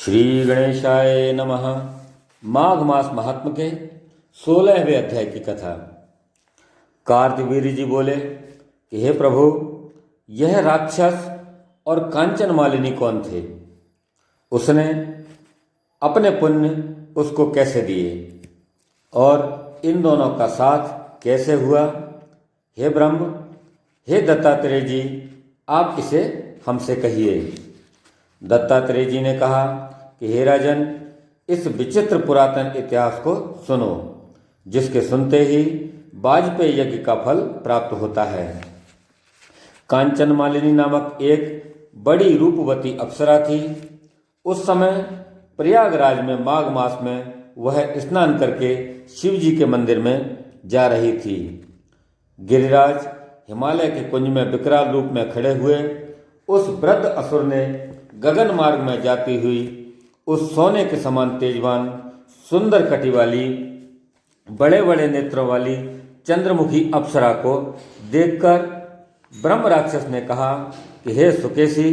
श्री गणेशाय नमः। माघ मास महात्म के 16वें अध्याय की कथा। कार्तवीर्य जी बोले कि हे प्रभु, यह राक्षस और कांचन मालिनी कौन थे? उसने अपने पुण्य उसको कैसे दिए और इन दोनों का साथ कैसे हुआ? हे ब्रह्म, हे दत्तात्रेय जी, आप इसे हमसे कहिए। दत्तात्रेय जी ने कहा कि हे राजन, इस विचित्र पुरातन इतिहास को सुनो, जिसके सुनते ही वाजपेयी यज्ञ का फल प्राप्त होता है। कांचन मालिनी नामक एक बड़ी रूपवती अप्सरा थी। उस समय प्रयागराज में माघ मास में वह स्नान करके शिव जी के मंदिर में जा रही थी। गिरिराज हिमालय के कुंज में विकराल रूप में खड़े हुए उस वृद्ध असुर ने गगन मार्ग में जाती हुई उस सोने के समान तेजवान, सुंदर कटी वाली, बड़े बड़े नेत्रों वाली चंद्रमुखी अप्सरा को देखकर ब्रह्म राक्षस ने कहा कि हे सुकेशी,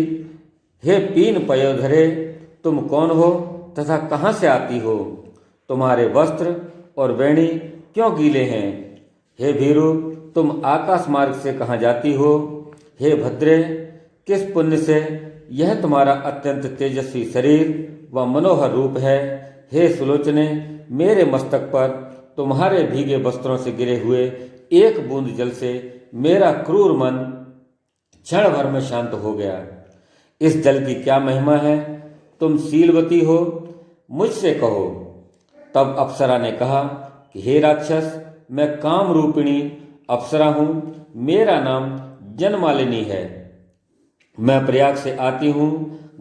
हे पीन पयोधरे, तुम कौन हो तथा कहाँ से आती हो? तुम्हारे वस्त्र और वेणी क्यों गीले हैं? हे भीरु, तुम आकाश मार्ग से कहाँ जाती हो? हे भद्रे, किस पुण्य से यह तुम्हारा अत्यंत तेजस्वी शरीर व मनोहर रूप है? हे सुलोचने, मेरे मस्तक पर तुम्हारे भीगे वस्त्रों से गिरे हुए एक बूंद जल से मेरा क्रूर मन क्षण भर में शांत हो गया। इस जल की क्या महिमा है? तुम शीलवती हो, मुझसे कहो। तब अप्सरा ने कहा कि हे राक्षस, मैं काम रूपिणी अप्सरा हूँ। मेरा नाम जनमालिनी है। मैं प्रयाग से आती हूँ।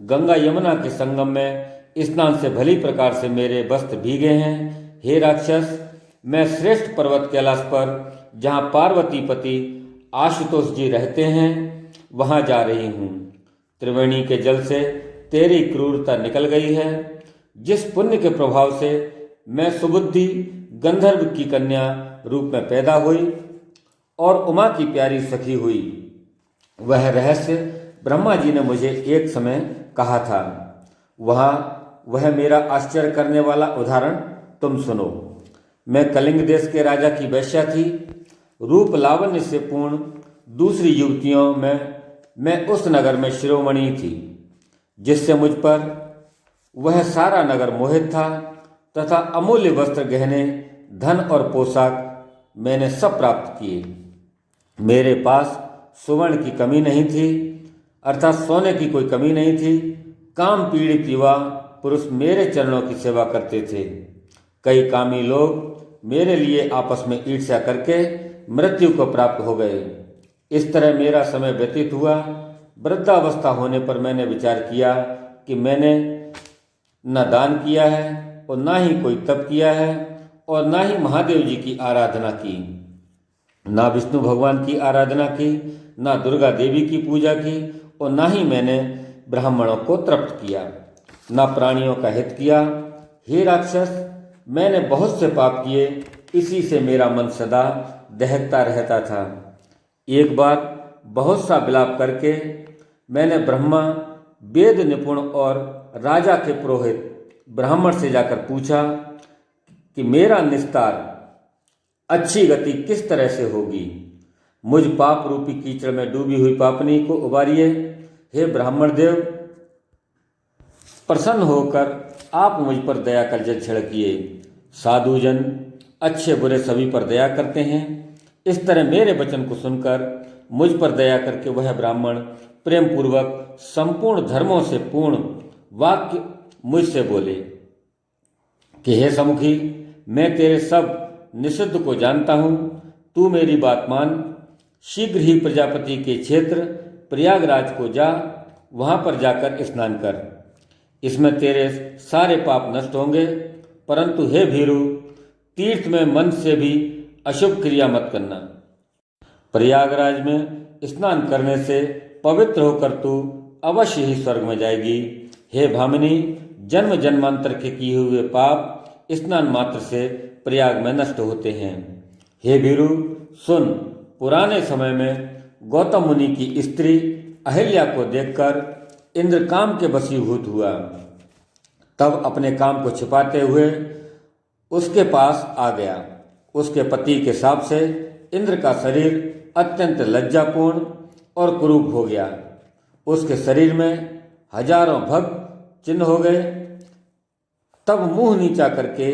गंगा यमुना के संगम में स्नान से भली प्रकार से मेरे वस्त्र भीगे हैं। हे राक्षस, मैं श्रेष्ठ पर्वत कैलाश पर, जहाँ पार्वती पति आशुतोष जी रहते हैं, वहाँ जा रही हूँ। त्रिवेणी के जल से तेरी क्रूरता निकल गई है। जिस पुण्य के प्रभाव से मैं सुबुद्धि गंधर्व की कन्या रूप में पैदा हुई और उमा की प्यारी सखी हुई, वह रहस्य ब्रह्मा जी ने मुझे एक समय कहा था। वह मेरा आश्चर्य करने वाला उदाहरण तुम सुनो। मैं कलिंग देश के राजा की वेश्या थी। रूप लावण्य से पूर्ण दूसरी युवतियों में मैं उस नगर में शिरोमणि थी, जिससे मुझ पर वह सारा नगर मोहित था तथा अमूल्य वस्त्र, गहने, धन और पोशाक मैंने सब प्राप्त किए। मेरे पास सुवर्ण की कमी नहीं थी, अर्थात सोने की कोई कमी नहीं थी। काम पीड़ित युवा पुरुष मेरे चरणों की सेवा करते थे। कई कामी लोग मेरे लिए आपस में ईर्ष्या करके मृत्यु को प्राप्त हो गए। इस तरह मेरा समय व्यतीत हुआ। वृद्धावस्था होने पर मैंने विचार किया कि मैंने न दान किया है और न ही कोई तप किया है और न ही महादेव जी की आराधना की, ना विष्णु भगवान की आराधना की, ना दुर्गा देवी की पूजा की और ना ही मैंने ब्राह्मणों को तृप्त किया, ना प्राणियों का हित किया। हे राक्षस, मैंने बहुत से पाप किए, इसी से मेरा मन सदा दहकता रहता था। एक बार बहुत सा विलाप करके मैंने ब्रह्मा, वेद निपुण और राजा के पुरोहित ब्राह्मण से जाकर पूछा कि मेरा निस्तार अच्छी गति किस तरह से होगी? मुझ पाप रूपी कीचड़ में डूबी हुई पापनी को उबारिए। हे ब्राह्मण देव, प्रसन्न होकर आप मुझ पर दया कर जल छिड़किए। साधुजन अच्छे बुरे सभी पर दया करते हैं। इस तरह मेरे वचन को सुनकर मुझ पर दया करके वह ब्राह्मण प्रेम पूर्वक संपूर्ण धर्मों से पूर्ण वाक्य मुझसे बोले कि हे समुखी, मैं तेरे सब निषिद्ध को जानता हूँ। तू मेरी बात मान। शीघ्र ही प्रजापति के क्षेत्र प्रयागराज को जा, वहाँ पर जाकर स्नान कर। इसमें तेरे सारे पाप नष्ट होंगे। परंतु हे भीरु, तीर्थ में मन से भी अशुभ क्रिया मत करना। प्रयागराज में स्नान करने से पवित्र होकर तू अवश्य ही स्वर्ग में जाएगी। हे भामिनी, जन्म जन्मांतर के किए हुए पाप स्नान मात्र से प्रयाग में नष्ट होते हैं। हे भीरु, सुन। पुराने समय में गौतम मुनि की स्त्री अहिल्या को देखकर इंद्र काम के वशीभूत हुआ। तब अपने काम को छिपाते हुए उसके पास आ गया। उसके पति के शाप से इंद्र का शरीर अत्यंत लज्जापूर्ण और कुरूप हो गया। उसके शरीर में हजारों भग चिन्ह हो गए। तब मुंह नीचा करके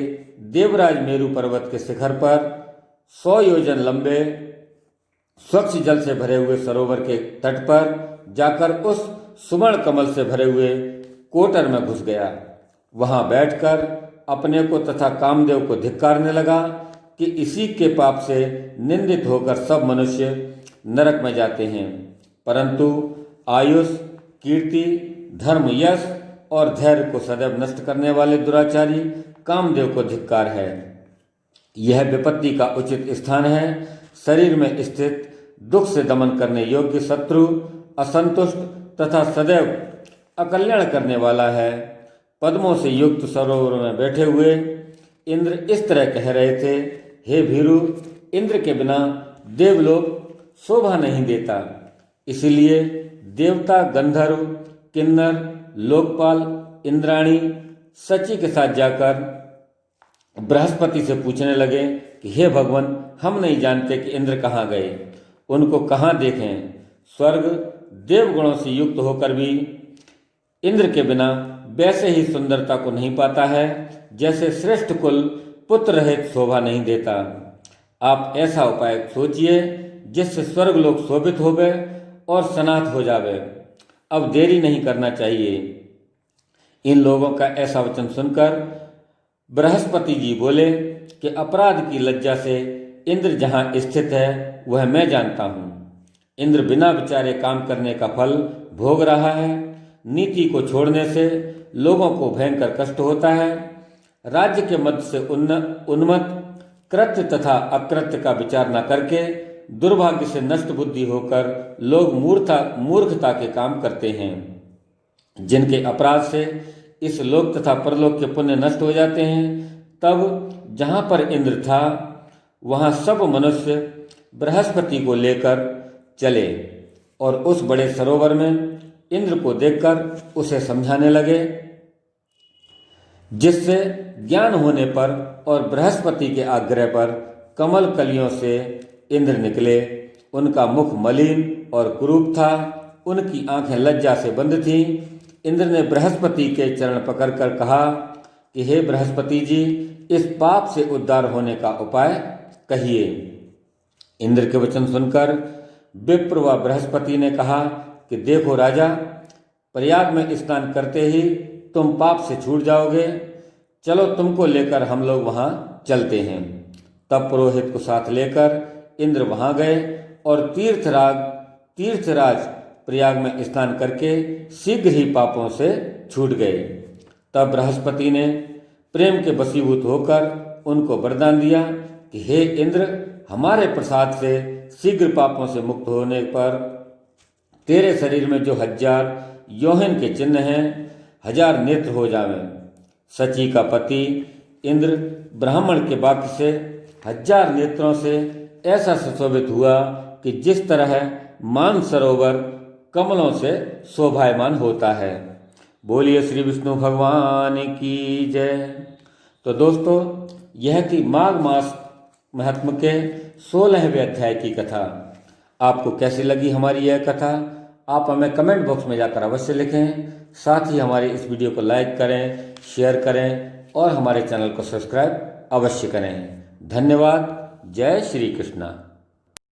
देवराज मेरु पर्वत के शिखर पर 100 योजन लंबे स्वच्छ जल से भरे हुए सरोवर के तट पर जाकर उस सुवर्ण कमल से भरे हुए कोटर में घुस गया। वहां बैठकर अपने को तथा कामदेव को धिक्कारने लगा कि इसी के पाप से निंदित होकर सब मनुष्य नरक में जाते हैं, परंतु आयुष, कीर्ति, धर्म, यश और धैर्य को सदैव नष्ट करने वाले दुराचारी कामदेव को धिक्कार है। यह विपत्ति का उचित स्थान है। शरीर में स्थित दुख से दमन करने योग्य शत्रु, असंतुष्ट तथा सदैव अकल्याण करने वाला है। पद्मों से युक्त सरोवर में बैठे हुए इंद्र इस तरह कह रहे थे, हे भीरु, इंद्र के बिना देवलोक शोभा नहीं देता। इसलिए देवता, गंधर्व, किन्नर, लोकपाल, इंद्राणी सची के साथ जाकर बृहस्पति से पूछने लगे कि हे भगवान, हम नहीं जानते कि इंद्र कहाँ गए, उनको कहाँ देखें। स्वर्ग देवगुणों से युक्त होकर भी इंद्र के बिना वैसे ही सुंदरता को नहीं पाता है जैसे श्रेष्ठ कुल पुत्र रहित शोभा नहीं देता। आप ऐसा उपाय सोचिए जिससे स्वर्ग लोग शोभित होवे और सनाथ हो जावे। अब देरी नहीं करना चाहिए। इन लोगों का ऐसा वचन सुनकर बृहस्पति जी बोले कि अपराध की लज्जा से इंद्र जहाँ स्थित है वह मैं जानता हूँ। इंद्र बिना विचारे काम करने का फल भोग रहा है। नीति को छोड़ने से लोगों को भयंकर कष्ट होता है। राज्य के मध्य से उन्मत्त कृत्य तथा अकृत्य का विचार न करके दुर्भाग्य से नष्ट बुद्धि होकर लोग मूर्खता के काम करते हैं, जिनके अपराध से इस लोक तथा परलोक के पुण्य नष्ट हो जाते हैं। तब जहाँ पर इंद्र था वहाँ सब मनुष्य बृहस्पति को लेकर चले और उस बड़े सरोवर में इंद्र को देखकर उसे समझाने लगे, जिससे ज्ञान होने पर और बृहस्पति के आग्रह पर कमल कलियों से इंद्र निकले। उनका मुख मलिन और कुरूप था, उनकी आंखें लज्जा से बंद थीं। इंद्र ने बृहस्पति के चरण पकड़कर कहा कि हे बृहस्पति जी, इस पाप से उद्धार होने का उपाय कहिए। इंद्र के वचन सुनकर विप्र व बृहस्पति ने कहा कि देखो राजा, प्रयाग में स्नान करते ही तुम पाप से छूट जाओगे। चलो तुमको लेकर हम लोग वहाँ चलते हैं। तब पुरोहित को साथ लेकर इंद्र वहाँ गए और तीर्थराज प्रयाग में स्नान करके शीघ्र ही पापों से छूट गए। तब बृहस्पति ने प्रेम के वशीभूत होकर उनको वरदान दिया कि हे इंद्र, हमारे प्रसाद से शीघ्र पापों से मुक्त होने पर तेरे शरीर में जो 1000 योहन के चिन्ह हैं, 1000 नेत्र हो जावें। सची का पति इंद्र ब्राह्मण के वाक्य से 1000 नेत्रों से ऐसा सुशोभित हुआ कि जिस तरह मानसरोवर कमलों से शोभायमान होता है। बोलिए श्री विष्णु भगवान की जय। तो दोस्तों, यह थी माघ मास महात्म्य के 16वें अध्याय की कथा। आपको कैसी लगी हमारी यह कथा? आप हमें कमेंट बॉक्स में जाकर अवश्य लिखें। साथ ही हमारे इस वीडियो को लाइक करें, शेयर करें और हमारे चैनल को सब्सक्राइब अवश्य करें। धन्यवाद। जय श्री कृष्णा।